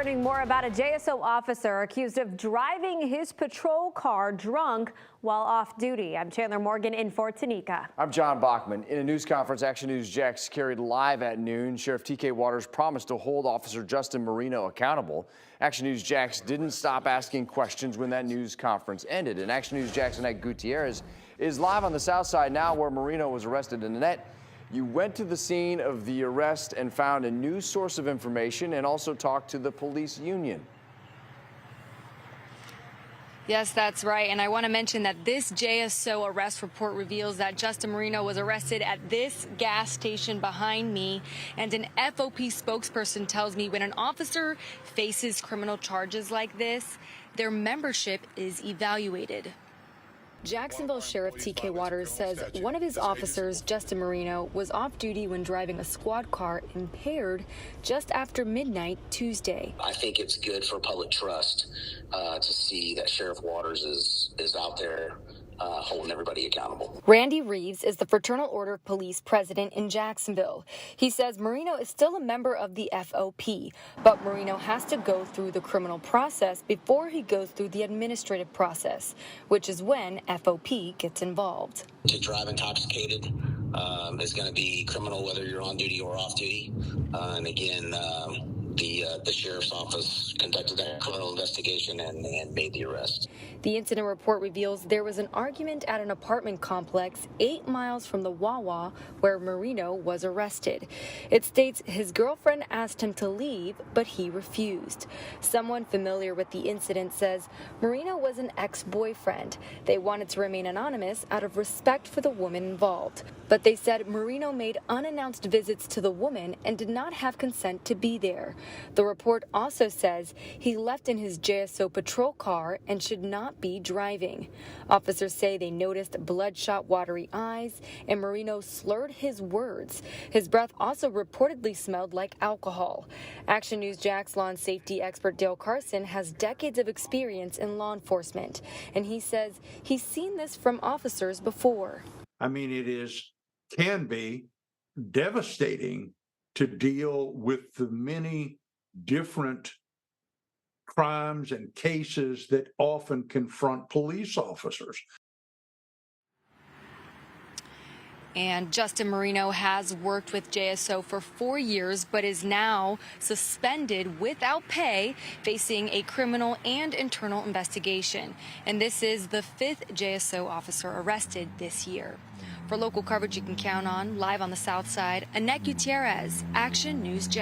Learning more about a JSO officer accused of driving his patrol car drunk while off duty. I'm Chandler Morgan in for Tanika. I'm John Bachman. In a news conference, Action News Jax carried live at noon. Sheriff TK Waters promised to hold Officer Justin Marino accountable. Action News Jax didn't stop asking questions when that news conference ended. And Action News Jax Annette Gutierrez is live on the south side now where Marino was arrested. And Annette, you went to the scene of the arrest and found a new source of information and also talked to the police union. Yes, that's right. And I want to mention that this JSO arrest report reveals that Justin Marino was arrested at this gas station behind me. And an FOP spokesperson tells me when an officer faces criminal charges like this, their membership is evaluated. Jacksonville Sheriff TK Waters says one of his officers, Justin Marino, was off duty when driving a squad car impaired just after midnight Tuesday. I think it's good for public trust to see that Sheriff Waters is out there holding everybody accountable. Randy Reeves is the Fraternal Order of Police president in Jacksonville. He says Marino is still a member of the FOP, but Marino has to go through the criminal process before he goes through the administrative process, which is when FOP gets involved. To drive intoxicated is going to be criminal whether you're on duty or off duty. And again, the sheriff's office conducted that criminal investigation and made the arrest. The incident report reveals there was an argument at an apartment complex 8 miles from the Wawa where Marino was arrested. It states his girlfriend asked him to leave, but he refused. Someone familiar with the incident says Marino was an ex-boyfriend. They wanted to remain anonymous out of respect for the woman involved. But they said Marino made unannounced visits to the woman and did not have consent to be there. The report also says he left in his JSO patrol car and should not be driving. Officers say they noticed bloodshot, watery eyes, and Marino slurred his words. His breath also reportedly smelled like alcohol. Action News Jax law and safety expert Dale Carson has decades of experience in law enforcement, and he says he's seen this from officers before. I mean, can be devastating to deal with the many different crimes and cases that often confront police officers. And Justin Marino has worked with JSO for 4 years, but is now suspended without pay, facing a criminal and internal investigation. And this is the 5th JSO officer arrested this year. For local coverage you can count on, live on the south side, Annette Gutierrez, Action News Jax.